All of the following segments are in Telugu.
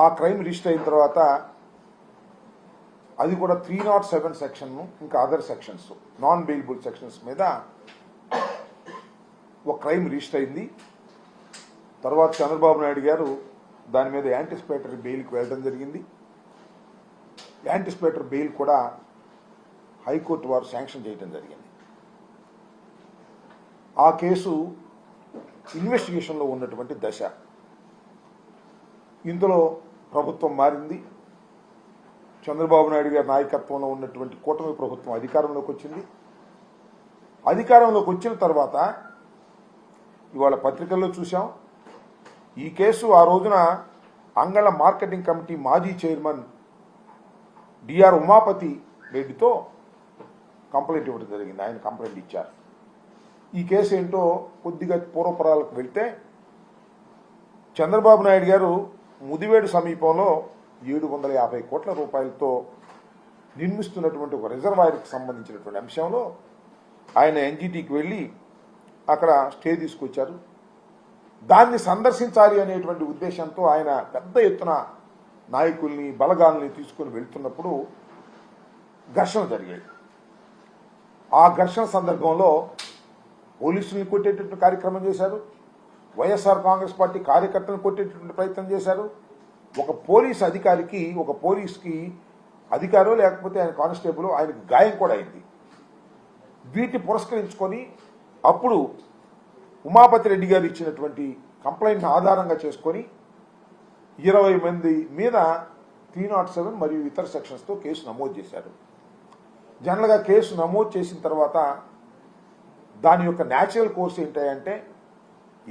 ఆ క్రైమ్ రిజిస్టర్ అయిన తర్వాత అది కూడా 307 సెక్షన్ ఇంకా other sections non bailable sections మీద ఒక క్రైమ్ రిజిస్టర్ అయింది. తర్వాత చంద్రబాబు నాయుడు గారు దాని మీద యాంటిసిపేటరీ బెయిల్కి వెళ్ళడం జరిగింది. యాంటిసిపేటరీ బెయిల్ కూడా హైకోర్టు వారు శాంక్షన్ చేయడం జరిగింది. ఆ కేసు ఇన్వెస్టిగేషన్లో ఉన్నటువంటి దశ. ఇందులో ప్రభుత్వం మారింది. చంద్రబాబు నాయుడు గారి నాయకత్వంలో ఉన్నటువంటి కూటమి ప్రభుత్వం అధికారంలోకి వచ్చింది. అధికారంలోకి వచ్చిన తర్వాత ఇవాళ పత్రికల్లో చూసాం. ఈ కేసు ఆ రోజున అంగళ మార్కెటింగ్ కమిటీ మాజీ చైర్మన్ డిఆర్ ఉమాపతి రెడ్డితో కంప్లైంట్ ఇవ్వడం జరిగింది. ఆయన కంప్లైంట్ ఇచ్చారు. ఈ కేసు ఏంటో కొద్దిగా పూర్వపరాలకు వెళ్తే, చంద్రబాబు నాయుడు గారు ముదివేడు సమీపంలో 750 కోట్ల రూపాయలతో నిర్మిస్తున్నటువంటి ఒక రిజర్వాయర్కి సంబంధించినటువంటి అంశంలో ఆయన ఎన్జిటికి వెళ్ళి అక్కడ స్టే తీసుకొచ్చారు. దాన్ని సందర్శించాలి అనేటువంటి ఉద్దేశంతో ఆయన పెద్ద ఎత్తున నాయకుల్ని బలగాల్ని తీసుకుని వెళ్తున్నప్పుడు ఘర్షణ జరిగాయి. ఆ ఘర్షణ సందర్భంలో పోలీసుల్ని కొట్టేటటువంటి కార్యక్రమం చేశారు. వైఎస్ఆర్ కాంగ్రెస్ పార్టీ కార్యకర్తలను కొట్టేటటువంటి ప్రయత్నం చేశారు. ఒక పోలీస్ అధికారికి, ఒక పోలీస్కి అధికారో లేకపోతే ఆయన కానిస్టేబుల్, ఆయనకు గాయం కూడా అయింది. వీటిని పురస్కరించుకొని అప్పుడు ఉమాపతి రెడ్డి గారు ఇచ్చినటువంటి కంప్లైంట్ని ఆధారంగా చేసుకొని 20 మంది మీద 307 మరియు ఇతర సెక్షన్స్తో కేసు నమోదు చేశారు. జనరల్గా కేసు నమోదు చేసిన తర్వాత దాని యొక్క న్యాచురల్ కోర్స్ ఏంటంటే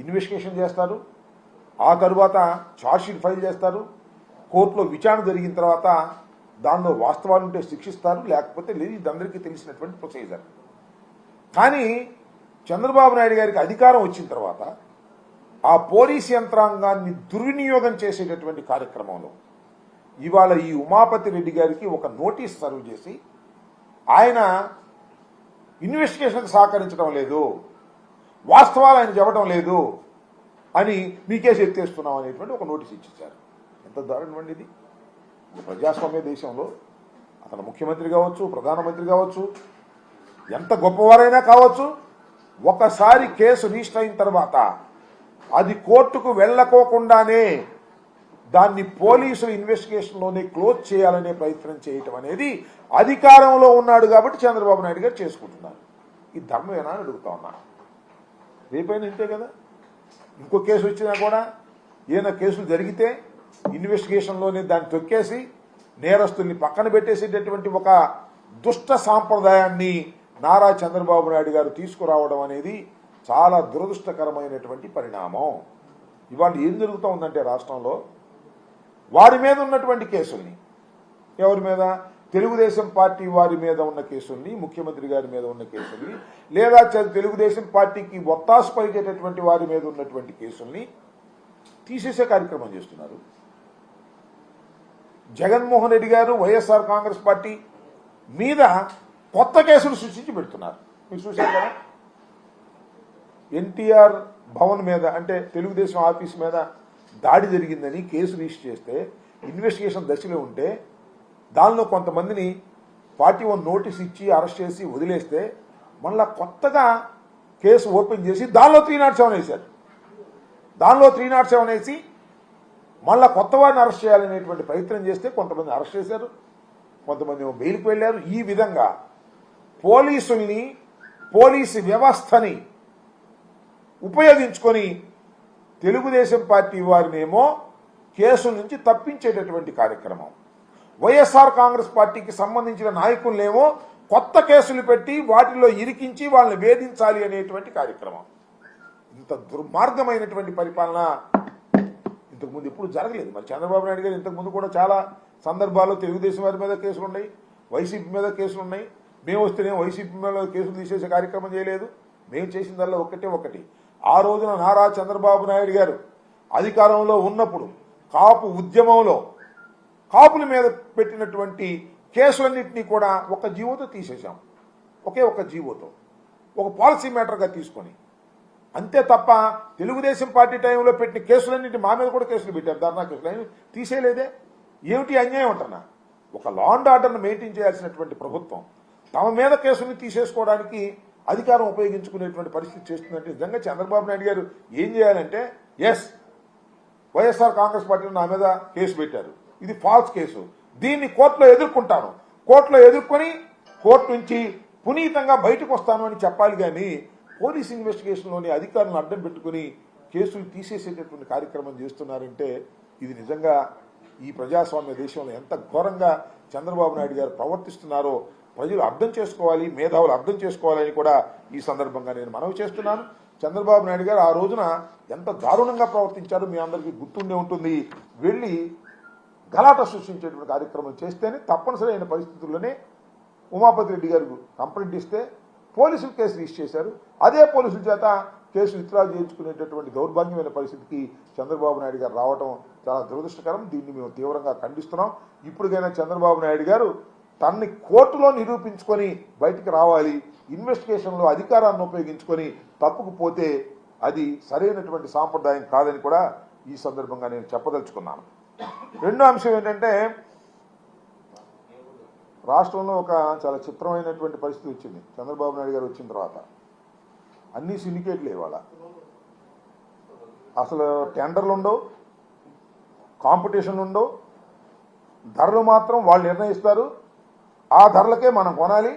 ఇన్వెస్టిగేషన్ చేస్తారు. ఆ తరువాత ఛార్జ్షీట్ ఫైల్ చేస్తారు. కోర్టులో విచారణ జరిగిన తర్వాత దానిలో వాస్తవాలు ఉంటే శిక్షిస్తారు, లేకపోతే లేదు. ఇది అందరికీ తెలిసినటువంటి ప్రొసీజర్. కానీ చంద్రబాబు నాయుడు గారికి అధికారం వచ్చిన తర్వాత ఆ పోలీస్ యంత్రాంగాన్ని దుర్వినియోగం చేసేటటువంటి కార్యక్రమంలో ఇవాళ ఈ ఉమాపతి రెడ్డి గారికి ఒక నోటీస్ సర్వ్ చేసి ఆయన ఇన్వెస్టిగేషన్కి సహకరించడం లేదు, వాస్తవాలు ఆయన చెప్పడం లేదు అని మీ కేసు ఎత్తేస్తున్నాం అనేటువంటి ఒక నోటీస్ ఇచ్చేశారు. ఎంత దారుణం అండి ఇది! ప్రజాస్వామ్య దేశంలో అతను ముఖ్యమంత్రి కావచ్చు, ప్రధానమంత్రి కావచ్చు, ఎంత గొప్పవారైనా కావచ్చు, ఒకసారి కేసు రిజిస్టర్ అయిన తర్వాత అది కోర్టుకు వెళ్ళకోకుండానే దాన్ని పోలీసుల ఇన్వెస్టిగేషన్లోనే క్లోజ్ చేయాలనే ప్రయత్నం చేయటం అనేది అధికారంలో ఉన్నాడు కాబట్టి చంద్రబాబు నాయుడు గారు చేసుకుంటున్నారు. ఈ ధర్మమేనా అని అడుగుతా ఉన్నా. రేపైనా ఇంతే కదా. ఇంకో కేసు వచ్చినా కూడా ఏదైనా కేసులు జరిగితే ఇన్వెస్టిగేషన్లోనే దాన్ని తొక్కేసి నేరస్తుల్ని పక్కన పెట్టేసేటటువంటి ఒక దుష్ట సాంప్రదాయాన్ని నారా చంద్రబాబు నాయుడు గారు తీసుకురావడం అనేది చాలా దురదృష్టకరమైనటువంటి పరిణామం. ఇవాళ ఏం జరుగుతూ ఉందంటే రాష్ట్రంలో వారి మీద ఉన్నటువంటి కేసుల్ని, ఎవరి మీద? తెలుగుదేశం పార్టీ వారి మీద ఉన్న కేసుల్ని, ముఖ్యమంత్రి గారి మీద ఉన్న కేసుల్ని, లేదా తెలుగుదేశం పార్టీకి ఒత్తాసు పలికేటటువంటి వారి మీద ఉన్నటువంటి కేసుల్ని తీసేసే కార్యక్రమం చేస్తున్నారు. జగన్మోహన్ రెడ్డి గారు వైఎస్ఆర్ కాంగ్రెస్ పార్టీ మీద కొత్త కేసులు సృష్టించి పెడుతున్నారు. మీరు చూశారు కదా, ఎన్టీఆర్ భవన్ మీద అంటే తెలుగుదేశం ఆఫీస్ మీద దాడి జరిగిందని కేసు రిజిస్టర్ చేస్తే ఇన్వెస్టిగేషన్ దశలో ఉంటే దానిలో కొంతమందిని పార్టీ నోటీస్ ఇచ్చి అరెస్ట్ చేసి వదిలేస్తే మళ్ళా కొత్తగా కేసు ఓపెన్ చేసి దానిలో 307 వేశారు. దానిలో 307 వేసి మళ్ళా కొత్త వారిని అరెస్ట్ చేయాలనేటువంటి ప్రయత్నం చేస్తే కొంతమంది అరెస్ట్ చేశారు, కొంతమంది బెయిల్కి వెళ్ళారు. ఈ విధంగా పోలీసుల్ని, పోలీసు వ్యవస్థని ఉపయోగించుకొని తెలుగుదేశం పార్టీ వారినేమో కేసుల నుంచి తప్పించేటటువంటి కార్యక్రమం, వైఎస్ఆర్ కాంగ్రెస్ పార్టీకి సంబంధించిన నాయకులనేమో కొత్త కేసులు పెట్టి వాటిల్లో ఇరికించి వాళ్ళని వేధించాలి అనేటువంటి కార్యక్రమం. ఇంత దుర్మార్గమైనటువంటి పరిపాలన ఇంతకుముందు ఎప్పుడు జరగలేదు. మరి చంద్రబాబు నాయుడు గారు ఇంతకుముందు కూడా చాలా సందర్భాల్లో తెలుగుదేశం వారి మీద కేసులు ఉన్నాయి, వైసీపీ మీద కేసులు ఉన్నాయి. మేము వస్తేనే వైసీపీ మీద కేసులు తీసేసే కార్యక్రమం చేయలేదు. మేము చేసిందల్లా ఒకటి, ఆ రోజున నారా చంద్రబాబు నాయుడు గారు అధికారంలో ఉన్నప్పుడు కాపు ఉద్యమంలో కాపుల మీద పెట్టినటువంటి కేసులన్నింటినీ కూడా ఒక జీవోతో తీసేశాం. ఒకే ఒక జీవోతో, ఒక పాలసీ మ్యాటర్గా తీసుకొని అంతే తప్ప తెలుగుదేశం పార్టీ టైంలో పెట్టిన కేసులన్నింటి మా మీద కూడా కేసులు పెట్టారు, ధర్నా కేసులు అయినా తీసేయలేదే. ఏమిటి అన్యాయం అంటున్నా? ఒక లా అండ్ ఆర్డర్ను మెయింటైన్ చేయాల్సినటువంటి ప్రభుత్వం తమ మీద కేసుల్ని తీసేసుకోవడానికి అధికారం ఉపయోగించుకునేటువంటి పరిస్థితి చేస్తుందంటే నిజంగా చంద్రబాబు నాయుడు గారు ఏం చేయాలంటే, ఎస్ వైఎస్ఆర్ కాంగ్రెస్ పార్టీలో నా మీద కేసు పెట్టారు, ఇది ఫాల్స్ కేసు, దీన్ని కోర్టులో ఎదుర్కొంటాను, కోర్టులో ఎదుర్కొని కోర్టు నుంచి పునీతంగా బయటకు వస్తాను అని చెప్పాలి. కానీ పోలీస్ ఇన్వెస్టిగేషన్లోని అధికారులను అడ్డం పెట్టుకుని కేసులు తీసేసేటటువంటి కార్యక్రమం చేస్తున్నారంటే ఇది నిజంగా ఈ ప్రజాస్వామ్య దేశంలో ఎంత ఘోరంగా చంద్రబాబు నాయుడు గారు ప్రవర్తిస్తున్నారో ప్రజలు అర్థం చేసుకోవాలి, మేధావులు అర్థం చేసుకోవాలని కూడా ఈ సందర్భంగా నేను మనవి చేస్తున్నాను. చంద్రబాబు నాయుడు గారు ఆ రోజున ఎంత దారుణంగా ప్రవర్తించారో మీ అందరికీ గుర్తుండే ఉంటుంది. వెళ్ళి గలాట సృష్టించేటువంటి కార్యక్రమం చేస్తేనే తప్పనిసరి అయిన పరిస్థితుల్లోనే ఉమాపతి రెడ్డి గారు కంప్లైంట్ ఇస్తే పోలీసులు కేసు రిజిస్టర్ చేశారు. అదే పోలీసుల చేత కేసు విత్డ్రా చేయించుకునేటటువంటి దౌర్భాగ్యమైన పరిస్థితికి చంద్రబాబు నాయుడు గారు రావడం చాలా దురదృష్టకరం. దీన్ని మేము తీవ్రంగా ఖండిస్తున్నాం. ఇప్పటికైనా చంద్రబాబు నాయుడు గారు తనని కోర్టులో నిరూపించుకొని బయటికి రావాలి. ఇన్వెస్టిగేషన్లో అధికారాన్ని ఉపయోగించుకొని తప్పుకు పోతే అది సరైనటువంటి సాంప్రదాయం కాదని కూడా ఈ సందర్భంగా నేను చెప్పదలుచుకున్నాను. రెండో అంశం ఏంటంటే, రాష్ట్రంలో ఒక చాలా చిత్రమైనటువంటి పరిస్థితి వచ్చింది చంద్రబాబు నాయుడు గారు వచ్చిన తర్వాత. అన్ని సిండికేట్లు ఇవాళ అసలు టెండర్లు ఉండవు, కాంపిటీషన్లు ఉండవు, ధరలు మాత్రం వాళ్ళు నిర్ణయిస్తారు, ఆ ధరలకే మనం కొనాలి,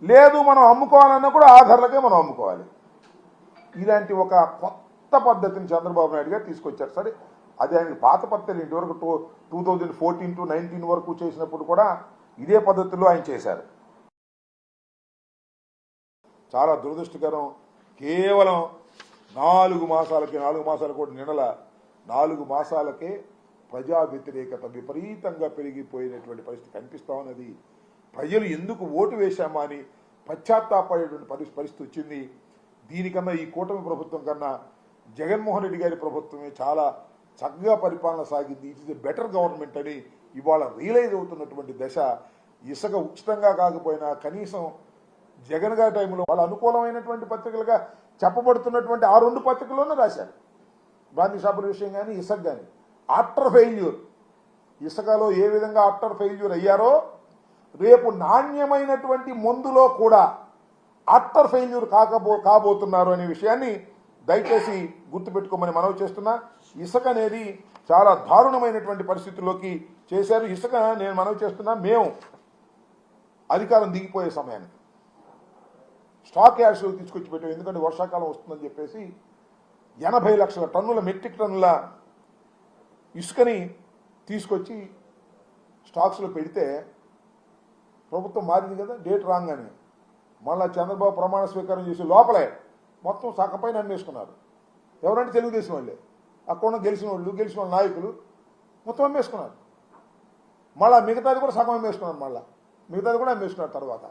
లేదు మనం అమ్ముకోవాలన్నా కూడా ఆ ధరలకే మనం అమ్ముకోవాలి. ఇలాంటి ఒక కొత్త పద్ధతిని చంద్రబాబు నాయుడు గారు తీసుకొచ్చారు. సరే, అది ఆయన పాత పద్ధతులు ఇంతవరకు 2014 to 19 వరకు చేసినప్పుడు కూడా ఇదే పద్ధతిలో ఆయన చేశారు. చాలా దురదృష్టకరం. కేవలం 4 మాసాలు కూడా నిన్నల 4 మాసాలకే ప్రజా వ్యతిరేకత విపరీతంగా పెరిగిపోయినటువంటి పరిస్థితి కనిపిస్తా ఉన్నది. ప్రజలు ఎందుకు ఓటు వేశామా అని పశ్చాత్తాపడేటువంటి పరిస్థితి వచ్చింది. దీనికన్నా ఈ కూటమి ప్రభుత్వం కన్నా జగన్మోహన్ రెడ్డి గారి ప్రభుత్వమే చాలా చక్కగా పరిపాలన సాగింది. It is a better government అని ఇవాళ రియలైజ్ అవుతున్నటువంటి దశ. ఇసుక ఉచితంగా కాకపోయినా కనీసం జగన్ గారి టైంలో వాళ్ళ అనుకూలమైనటువంటి పత్రికలుగా చెప్పబడుతున్నటువంటి ఆ 2 పత్రికల్లోనే రాశారు. బ్రాంతి షాపుల విషయం కానీ ఇసుక కానీ ఆఫ్టర్ ఫెయిల్యూర్, ఇసుకలో ఏ విధంగా ఆఫ్టర్ ఫెయిల్యూర్ అయ్యారో రేపు నాణ్యమైనటువంటి మందులో కూడా ఆఫ్టర్ ఫెయిల్యూర్ కాబోతున్నారు అనే విషయాన్ని దయచేసి గుర్తుపెట్టుకోమని మనవి చేస్తున్నా. ఇసుక అనేది చాలా దారుణమైనటువంటి పరిస్థితుల్లోకి చేశారు. ఇసుక నేను మనవి చేస్తున్నా, మేము అధికారం దిగిపోయే సమయానికి స్టాక్ యార్డ్స్లో తీసుకొచ్చి పెట్టాం. ఎందుకంటే వర్షాకాలం వస్తుందని చెప్పేసి 80 లక్షల టన్నుల మెట్రిక్ టన్నుల ఇసుకని తీసుకొచ్చి స్టాక్స్లో పెడితే ప్రభుత్వం మారింది కదా, డేట్ రాగానే మళ్ళా చంద్రబాబు ప్రమాణ స్వీకారం చేసి లోపలే మొత్తం సగపైన అమ్మేసుకున్నారు. ఎవరంటే తెలుగుదేశం వాళ్ళే, అక్కడ గెలిచిన వాళ్ళ నాయకులు మొత్తం అమ్మేసుకున్నారు. మళ్ళీ మిగతాది కూడా సగం అమ్మేసుకున్నారు, మళ్ళీ మిగతాది కూడా అమ్మేసుకున్నారు. తర్వాత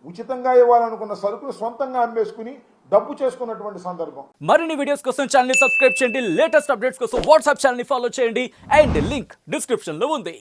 ఉచితంగా ఇవ్వాలనుకున్న సరుకులు సొంతంగా అమ్మేసుకుని డబ్బు చేసుకున్నటువంటి సందర్భం. మరిన్ని వీడియోస్ కోసం ఛానల్ ని సబ్స్క్రైబ్ చేయండి, లేటెస్ట్ అప్డేట్స్ కోసం వాట్సాప్ ఛానల్ ని ఫాలో చేయండి, అండ్ లింక్ డిస్క్రిప్షన్ లో ఉంది.